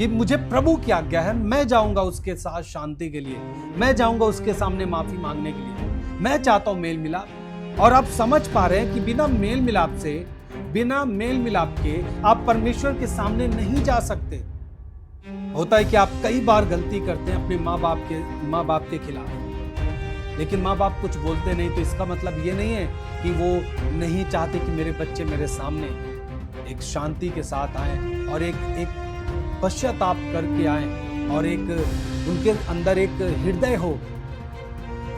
कि मुझे प्रभु की आज्ञा है, मैं जाऊंगा उसके साथ शांति के लिए, मैं जाऊंगा उसके सामने माफी मांगने के लिए। मैं चाहता हूं मेल मिलाप। और आप समझ पा रहे हैं कि बिना मेल मिलाप के आप परमेश्वर के सामने नहीं जा सकते। होता है कि आप कई बार गलती करते हैं अपने माँ बाप के खिलाफ, लेकिन माँ बाप कुछ बोलते नहीं, तो इसका मतलब ये नहीं है कि वो नहीं चाहते कि मेरे बच्चे मेरे सामने एक शांति के साथ आए और एक पश्चाताप करके आए और एक उनके अंदर एक हृदय हो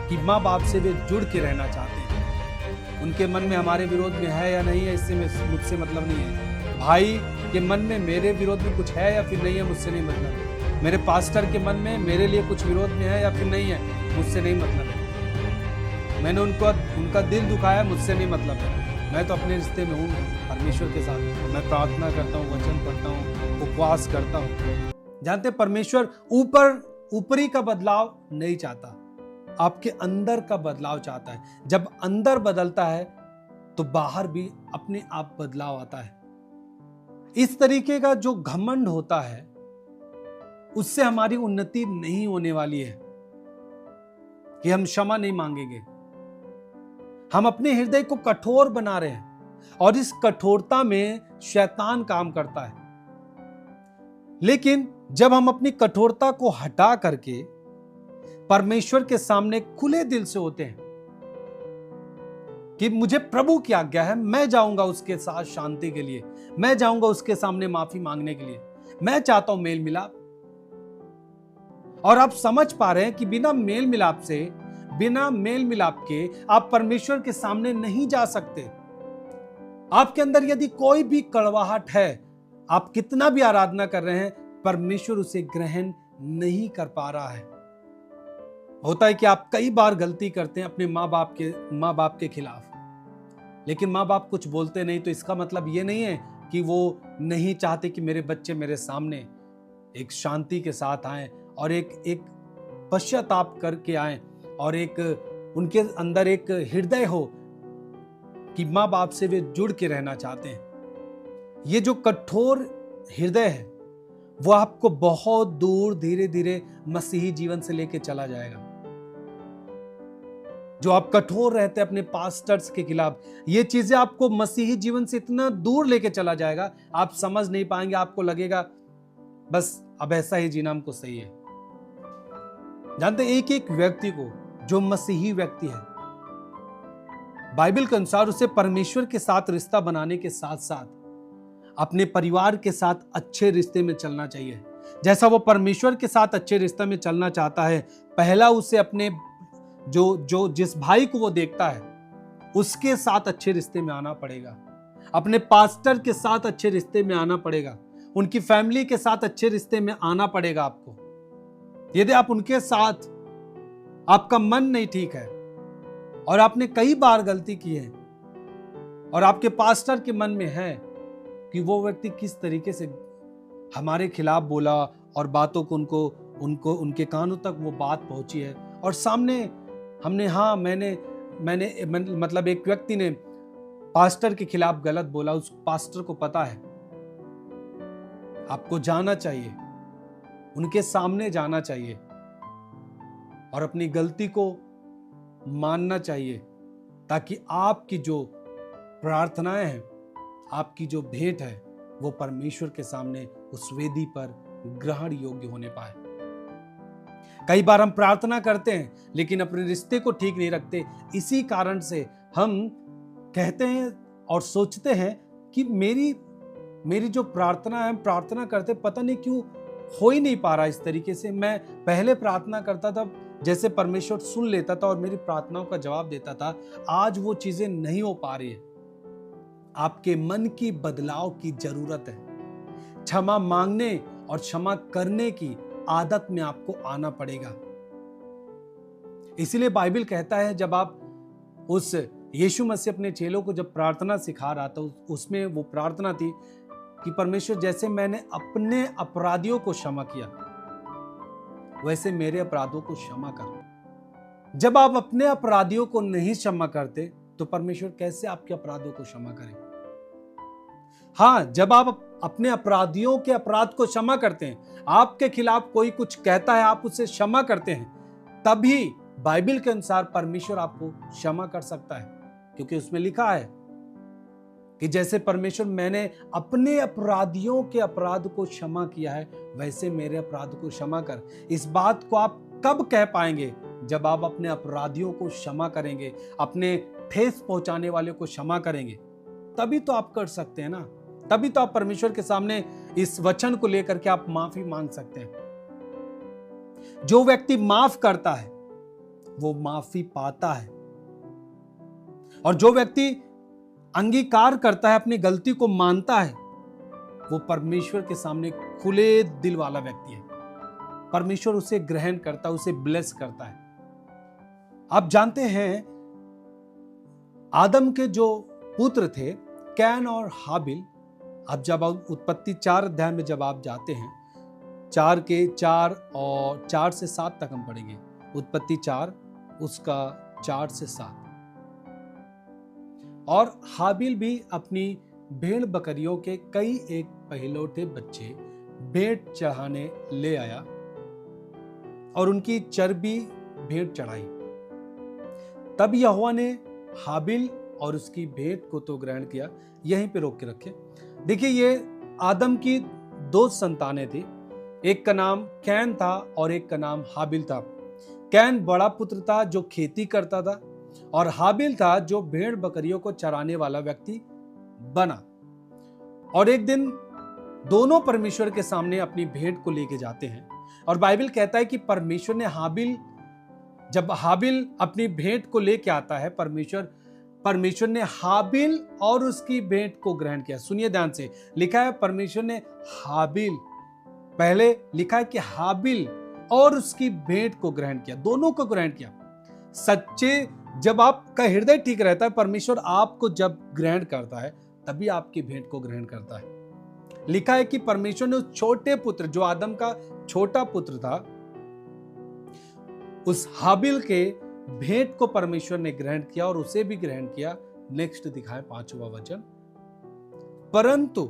कि माँ बाप से वे जुड़ के रहना चाहते हैं। उनके मन में हमारे विरोध में है या नहीं है, इससे मुझसे मतलब नहीं है। भाई के मन में मेरे विरोध में कुछ है या फिर नहीं है, मुझसे नहीं मतलब है। मेरे पास्टर के मन में मेरे लिए कुछ विरोध में है या फिर नहीं है, मुझसे नहीं मतलब है। मैंने उनका दिल दुखाया, मुझसे नहीं मतलब है। मैं तो अपने रिश्ते में हूँ परमेश्वर के साथ। मैं प्रार्थना करता हूँ, वचन पढ़ता हूँ, उपवास करता हूँ। जानते परमेश्वर ऊपरी का बदलाव नहीं चाहता, आपके अंदर का बदलाव चाहता है। जब अंदर बदलता है तो बाहर भी अपने आप बदलाव आता है। इस तरीके का जो घमंड होता है उससे हमारी उन्नति नहीं होने वाली है कि हम क्षमा नहीं मांगेंगे। हम अपने हृदय को कठोर बना रहे हैं और इस कठोरता में शैतान काम करता है। लेकिन जब हम अपनी कठोरता को हटा करके परमेश्वर के सामने खुले दिल से होते हैं कि मुझे प्रभु की आज्ञा है, मैं जाऊंगा उसके साथ शांति के लिए, मैं जाऊंगा उसके सामने माफी मांगने के लिए, मैं चाहता हूं मेल मिलाप। और आप समझ पा रहे हैं कि बिना मेल मिलाप के आप परमेश्वर के सामने नहीं जा सकते। आपके अंदर यदि कोई भी कड़वाहट है, आप कितना भी आराधना कर रहे हैं, परमेश्वर उसे ग्रहण नहीं कर पा रहा है। होता है कि आप कई बार गलती करते हैं अपने माँ बाप के खिलाफ, लेकिन माँ बाप कुछ बोलते नहीं, तो इसका मतलब ये नहीं है कि वो नहीं चाहते कि मेरे बच्चे मेरे सामने एक शांति के साथ आएं और एक पश्चाताप करके आएं और एक उनके अंदर एक हृदय हो कि माँ बाप से वे जुड़ के रहना चाहते हैं। ये जो कठोर हृदय है वो आपको बहुत दूर धीरे धीरे मसीही जीवन से लेके चला जाएगा। जो आप कठोर रहते हैं अपने पास्टर्स के खिलाफ, ये चीजें आपको मसीही जीवन से इतना दूर लेके चला जाएगा, आप समझ नहीं पाएंगे। आपको लगेगा बस अब ऐसा ही जीना हमको सही है। जानते एक व्यक्ति को, जो मसीही व्यक्ति है, बाइबल के अनुसार उसे परमेश्वर के साथ रिश्ता बनाने के साथ साथ अपने परिवार के साथ अच्छे रिश्ते में चलना चाहिए। जैसा वो परमेश्वर के साथ अच्छे रिश्ते में चलना चाहता है, पहला उसे अपने जिस भाई को वो देखता है उसके साथ अच्छे रिश्ते में आना पड़ेगा। अपने पास्टर के साथ अच्छे रिश्ते में आना पड़ेगा। उनकी फैमिली के साथ अच्छे रिश्ते में आना पड़ेगा आपको। यदि आप उनके साथ, आपका मन नहीं ठीक है और आपने कई बार गलती की है और आपके पास्टर के मन में है कि वो व्यक्ति किस तरीके से हमारे खिलाफ बोला और बातों को उनको उनके कानों तक वो बात पहुंची है, और सामने हमने मैंने मतलब एक व्यक्ति ने पास्टर के खिलाफ गलत बोला, उस पास्टर को पता है। आपको जाना चाहिए, उनके सामने जाना चाहिए और अपनी गलती को मानना चाहिए, ताकि आपकी जो प्रार्थनाएं हैं, आपकी जो भेंट है, वो परमेश्वर के सामने उस वेदी पर ग्रहण योग्य होने पाए। कई बार हम प्रार्थना करते हैं लेकिन अपने रिश्ते को ठीक नहीं रखते। इसी कारण से हम कहते हैं और सोचते हैं कि मेरी जो प्रार्थना है, हम प्रार्थना करते पता नहीं क्यों हो ही नहीं पा रहा इस तरीके से। मैं पहले प्रार्थना करता था, जैसे परमेश्वर सुन लेता था और मेरी प्रार्थनाओं का जवाब देता था, आज वो चीजें नहीं हो पा रही है। आपके मन की बदलाव की जरूरत है। क्षमा मांगने और क्षमा करने की आदत में आपको आना पड़ेगा। इसीलिए बाइबल कहता है, जब आप उस यीशु मसीह अपने चेलों को जब प्रार्थना सिखा रहा था, उसमें वो प्रार्थना थी कि परमेश्वर, जैसे मैंने अपने अपराधियों को क्षमा किया, वैसे मेरे अपराधों को क्षमा कर। जब आप अपने अपराधियों को नहीं क्षमा करते तो परमेश्वर कैसे आपके अपराधों को क्षमा करें? हाँ, जब आप अपने अपराधियों के अपराध को क्षमा करते हैं, आपके खिलाफ कोई कुछ कहता है, आप उसे क्षमा करते हैं, तभी बाइबल के अनुसार परमेश्वर आपको क्षमा कर सकता है। क्योंकि उसमें लिखा है कि जैसे परमेश्वर मैंने अपने अपराधियों के अपराध को क्षमा किया है, वैसे मेरे अपराध को क्षमा कर। इस बात को आप कब कह पाएंगे? जब आप अपने अपराधियों को क्षमा करेंगे, अपने ठेस पहुंचाने वाले को क्षमा करेंगे, तभी तो आप कर सकते हैं ना। तभी तो आप परमेश्वर के सामने इस वचन को लेकर के आप माफी मांग सकते हैं। जो व्यक्ति माफ करता है वो माफी पाता है, और जो व्यक्ति अंगीकार करता है, अपनी गलती को मानता है, वो परमेश्वर के सामने खुले दिल वाला व्यक्ति है। परमेश्वर उसे ग्रहण करता है, उसे ब्लेस करता है। आप जानते हैं आदम के जो पुत्र थे कैन और हाबिल, अब जब आप उत्पत्ति 4 अध्याय में जब आप जाते हैं, 4 के 4 और 4 से 7 तक हम पढ़ेंगे। उत्पत्ति 4 उसका 4 से 7। और हाबिल भी अपनी भेड़ बकरियों के कई एक पहिलौठे बच्चे भेंट चढ़ाने ले आया और उनकी चर्बी भेंट चढ़ाई। तब यहोवा ने हाबिल और उसकी भेंट को तो ग्रहण किया। यहीं पे रोक के रखे। देखिए, ये आदम की 2 संतानें थी, एक का नाम कैन था और एक का नाम हाबिल था। कैन बड़ा पुत्र था जो खेती करता था, और हाबिल था जो भेड़ बकरियों को चराने वाला व्यक्ति बना। और एक दिन दोनों परमेश्वर के सामने अपनी भेंट को लेके जाते हैं, और बाइबल कहता है कि परमेश्वर ने जब हाबिल अपनी भेंट को लेके आता है, परमेश्वर ने हाबिल और उसकी भेंट को ग्रहण किया। सुनिए ध्यान से, लिखा है परमेश्वर ने हाबिल, पहले लिखा है कि हाबिल और उसकी भेंट को ग्रहण किया, दोनों को ग्रहण किया। सच्चे, जब आपका हृदय ठीक रहता है, परमेश्वर आपको जब ग्रहण करता है तभी आपकी भेंट को ग्रहण करता है। लिखा है कि परमेश्वर ने उस छोटे पुत्र, जो आदम का छोटा पुत्र था, उस हाबिल के भेंट को परमेश्वर ने ग्रहण किया और उसे भी ग्रहण किया। नेक्स्ट दिखाए 5वां वचन। परंतु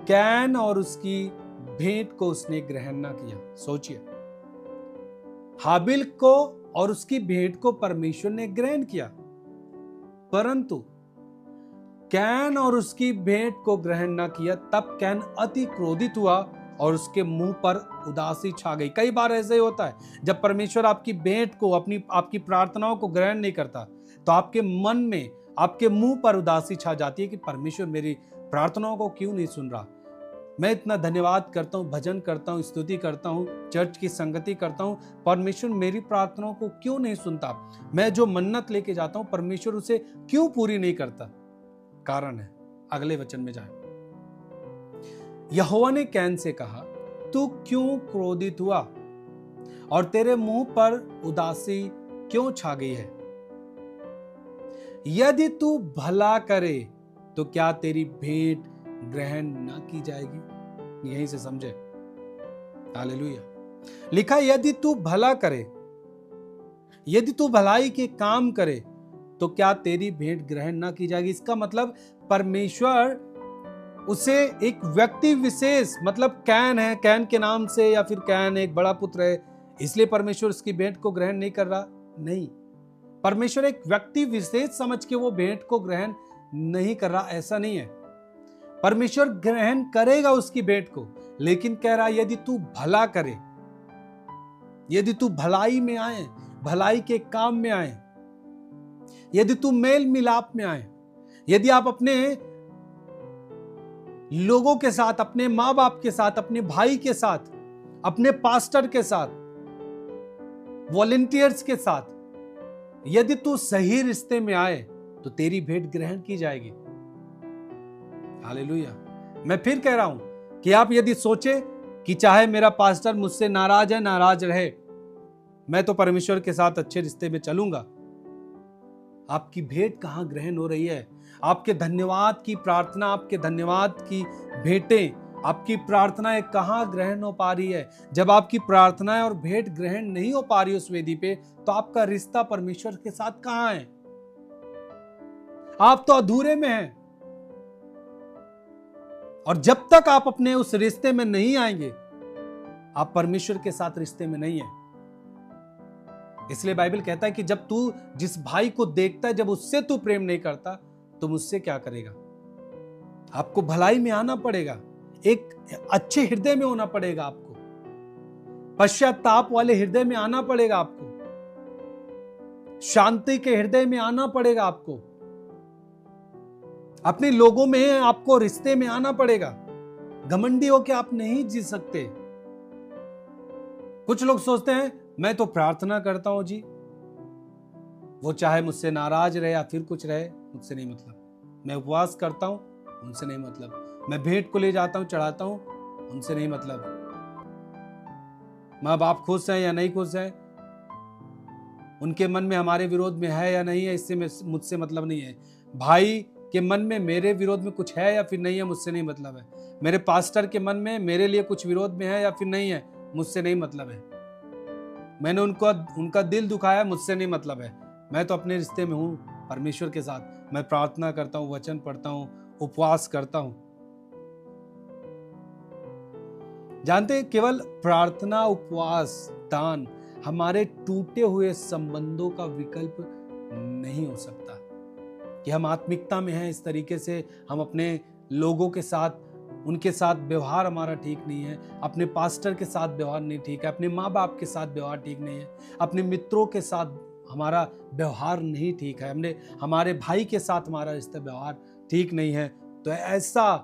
कैन और उसकी भेंट को उसने ग्रहण ना किया। सोचिए, हाबिल को और उसकी भेंट को परमेश्वर ने ग्रहण किया, परंतु कैन और उसकी भेंट को ग्रहण ना किया। तब कैन अति क्रोधित हुआ और उसके मुंह पर उदासी छा गई। कई बार ऐसे ही होता है, जब परमेश्वर आपकी भेंट को, आपकी प्रार्थनाओं को ग्रहण नहीं करता, तो आपके मन में, आपके मुंह पर उदासी छा जाती है कि परमेश्वर मेरी प्रार्थनाओं को क्यों नहीं सुन रहा। मैं इतना धन्यवाद करता हूँ, भजन करता हूँ, स्तुति करता हूँ, चर्च की संगति करता हूँ, परमेश्वर मेरी प्रार्थनाओं को क्यों नहीं सुनता। मैं जो मन्नत लेके जाता हूँ, परमेश्वर उसे क्यों पूरी नहीं करता। कारण है, अगले वचन में जाए। यहोवा ने कैन से कहा, तू क्यों क्रोधित हुआ और तेरे मुंह पर उदासी क्यों छा गई है? यदि तू भला करे तो क्या तेरी भेंट ग्रहण न की जाएगी? यहीं से समझे। हालेलुया। लिखा, यदि तू भला करे, यदि तू भलाई के काम करे तो क्या तेरी भेंट ग्रहण न की जाएगी। इसका मतलब परमेश्वर उसे एक व्यक्ति विशेष, मतलब कैन है, कैन के नाम से, या फिर कैन एक बड़ा पुत्र है इसलिए परमेश्वर उसकी भेंट को ग्रहण नहीं कर रहा। नहीं, परमेश्वर एक व्यक्ति विशेष समझ के वो भेंट को ग्रहण नहीं कर रहा, ऐसा नहीं है। परमेश्वर ग्रहण करेगा उसकी भेंट को, लेकिन कह रहा यदि तू भला करे, यदि तू भलाई में आए, भलाई के काम में आए, यदि तू मेल मिलाप में आए, यदि आप अपने लोगों के साथ, अपने मां बाप के साथ, अपने भाई के साथ, अपने पास्टर के साथ, वॉलंटियर्स के साथ, यदि तू सही रिश्ते में आए तो तेरी भेंट ग्रहण की जाएगी। हालेलुया। मैं फिर कह रहा हूं कि आप यदि सोचे कि चाहे मेरा पास्टर मुझसे नाराज है, नाराज रहे, मैं तो परमेश्वर के साथ अच्छे रिश्ते में चलूंगा, आपकी भेंट कहां ग्रहण हो रही है? आपके धन्यवाद की प्रार्थना, आपके धन्यवाद की भेंटें, आपकी प्रार्थनाएं कहां ग्रहण हो पा रही है? जब आपकी प्रार्थनाएं और भेंट ग्रहण नहीं हो पा रही उस वेदी पे, तो आपका रिश्ता परमेश्वर के साथ कहां है? आप तो अधूरे में हैं। और जब तक आप अपने उस रिश्ते में नहीं आएंगे, आप परमेश्वर के साथ रिश्ते में नहीं है। इसलिए बाइबल कहता है कि जब तू जिस भाई को देखता है, जब उससे तू प्रेम नहीं करता, तो मुझसे क्या करेगा? आपको भलाई में आना पड़ेगा, एक अच्छे हृदय में होना पड़ेगा, आपको पश्चाताप वाले हृदय में आना पड़ेगा, आपको शांति के हृदय में आना पड़ेगा, आपको अपने लोगों में, आपको रिश्ते में आना पड़ेगा। घमंडी होकर आप नहीं जी सकते। कुछ लोग सोचते हैं मैं तो प्रार्थना करता हूं जी, वो चाहे मुझसे नाराज रहे या फिर कुछ रहे, मुझसे नहीं मतलब। मैं उपवास करता हूं, उनसे नहीं मतलब। मैं भेंट को ले जाता हूं, चढ़ाता हूं, उनसे नहीं मतलब। माँ बाप खुश हैं या नहीं खुश हैं, उनके मन में हमारे विरोध में है या नहीं है, इससे मुझसे मतलब नहीं है। भाई के मन में मेरे विरोध में कुछ है या फिर नहीं है, मुझसे नहीं मतलब है। मेरे पास्टर के मन में मेरे लिए कुछ विरोध में है या फिर नहीं है, मुझसे नहीं मतलब है। मैंने उनका दिल दुखाया, मुझसे नहीं मतलब है। मैं तो अपने रिश्ते में हूं परमेश्वर के साथ। मैं प्रार्थना करता हूं, वचन पढ़ता हूं, उपवास करता हूं। जानते हैं, केवल प्रार्थना, उपवास, दान हमारे टूटे हुए संबंधों का विकल्प नहीं हो सकता। कि हम आत्मिकता में हैं, इस तरीके से हम अपने लोगों के साथ, उनके साथ व्यवहार हमारा ठीक नहीं है, अपने पास्टर के साथ व्यवहार नहीं ठीक है, अपने माँ बाप के साथ व्यवहार ठीक नहीं है, अपने मित्रों के साथ हमारा व्यवहार नहीं ठीक है, हमने हमारे भाई के साथ हमारा रिश्ता व्यवहार ठीक नहीं है, तो ऐसा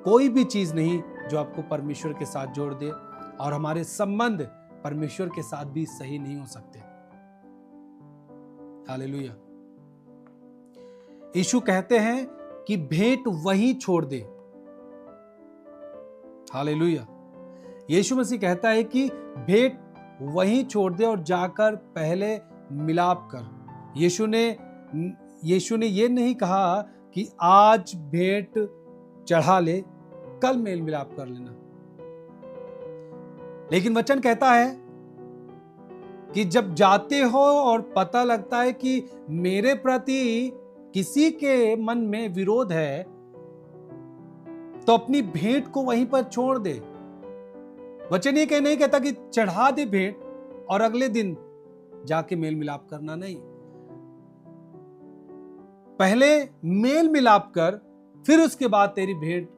कोई भी चीज नहीं जो आपको परमेश्वर के साथ जोड़ दे, और हमारे संबंध परमेश्वर के साथ भी सही नहीं हो सकते। हालेलुया। यीशु कहते हैं कि भेंट वहीं छोड़ दे। हालेलुया। यीशु मसीह कहता है कि भेंट वहीं छोड़ दे और जाकर पहले मिलाप कर। यीशु ने ये नहीं कहा कि आज भेंट चढ़ा ले, कल मेल मिलाप कर लेना। लेकिन वचन कहता है कि जब जाते हो और पता लगता है कि मेरे प्रति किसी के मन में विरोध है, तो अपनी भेंट को वहीं पर छोड़ दे। वचन ये नहीं कहता कि चढ़ा दे भेंट और अगले दिन जाके मेल मिलाप करना, नहीं। पहले मेल मिलाप कर, फिर उसके बाद तेरी भेंट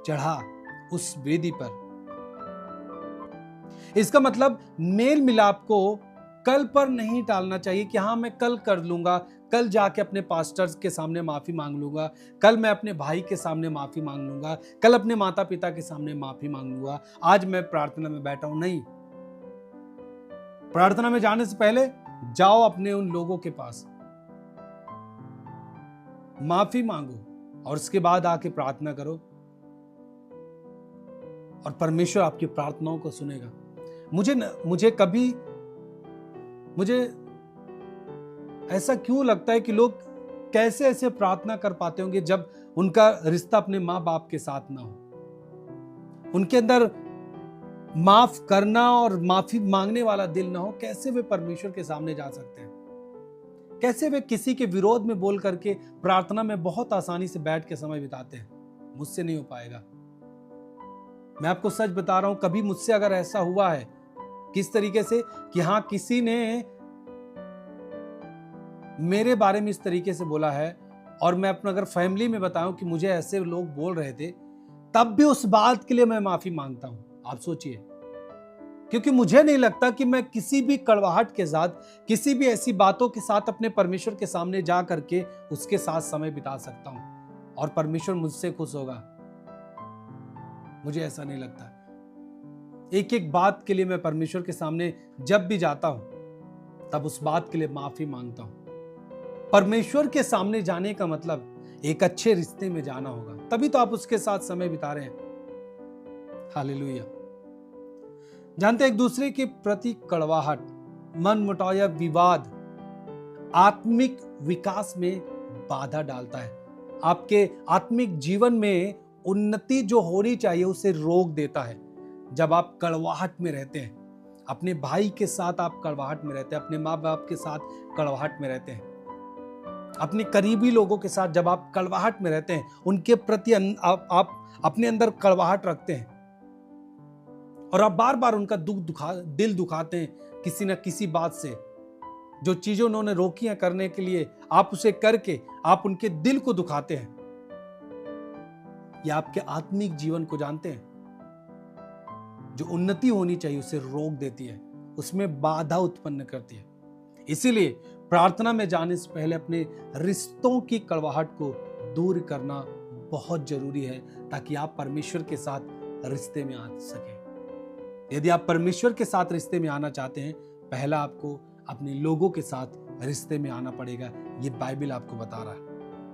चढ़ा उस वेदी पर। इसका मतलब मेल मिलाप को कल पर नहीं टालना चाहिए कि हाँ मैं कल कर लूंगा, कल जाके अपने पास्टर्स के सामने माफी मांग लूंगा, कल मैं अपने भाई के सामने माफी मांग लूंगा, कल अपने माता पिता के सामने माफी मांग लूंगा, आज मैं प्रार्थना में बैठा हूं। नहीं, प्रार्थना में जाने से पहले जाओ अपने उन लोगों के पास, माफी मांगो और उसके बाद आके प्रार्थना करो, और परमेश्वर आपकी प्रार्थनाओं को सुनेगा। मुझे ऐसा क्यों लगता है कि लोग कैसे ऐसे प्रार्थना कर पाते होंगे जब उनका रिश्ता अपने माँ बाप के साथ ना हो, उनके अंदर माफ करना और माफी मांगने वाला दिल ना हो। कैसे वे परमेश्वर के सामने जा सकते हैं? कैसे वे किसी के विरोध में बोल करके प्रार्थना में बहुत आसानी से बैठ के समय बिताते हैं? मुझसे नहीं हो पाएगा। मैं आपको सच बता रहा हूं, कभी मुझसे अगर ऐसा हुआ है, किस तरीके से कि हाँ किसी ने मेरे बारे में इस तरीके से बोला है, और मैं अपना अगर फैमिली में बताऊं कि मुझे ऐसे लोग बोल रहे थे, तब भी उस बात के लिए मैं माफी मांगता हूं। आप सोचिए, क्योंकि मुझे नहीं लगता कि मैं किसी भी कड़वाहट के साथ, किसी भी ऐसी बातों के साथ अपने परमेश्वर के सामने जा करके उसके साथ समय बिता सकता हूं और परमेश्वर मुझसे खुश होगा। मुझे ऐसा नहीं लगता। एक एक बात के लिए मैं परमेश्वर के सामने जब भी जाता हूं, तब उस बात के लिए माफी मांगता हूं। परमेश्वर के सामने जाने का मतलब एक अच्छे रिश्ते में जाना होगा, तभी तो आप उसके साथ समय बिता रहे हैं। हालेलुया। जानते, एक दूसरे के प्रति कड़वाहट, मनमुटाव या विवाद आत्मिक विकास में बाधा डालता है। आपके आत्मिक जीवन में उन्नति जो होनी चाहिए उसे रोक देता है। जब आप कड़वाहट में रहते हैं, अपने भाई के साथ आप कड़वाहट में रहते हैं, अपने माँ बाप के साथ कड़वाहट में रहते हैं, अपने करीबी लोगों के साथ जब आप कड़वाहट में रहते हैं, उनके प्रति आप अपने अंदर कड़वाहट रखते हैं और आप बार बार उनका दिल दुखाते हैं किसी न किसी बात से, जो चीजें उन्होंने रोकी हैं करने के लिए, आप उसे करके आप उनके दिल को दुखाते हैं, या आपके आत्मिक जीवन को जानते हैं, जो उन्नति होनी चाहिए उसे रोक देती है, उसमें बाधा उत्पन्न करती है। इसीलिए प्रार्थना में जाने से पहले अपने रिश्तों की कड़वाहट को दूर करना बहुत जरूरी है, ताकि आप परमेश्वर के साथ रिश्ते में आ सकें। यदि आप परमेश्वर के साथ रिश्ते में आना चाहते हैं, पहला आपको अपने लोगों के साथ रिश्ते में आना पड़ेगा। ये बाइबल आपको बता रहा है।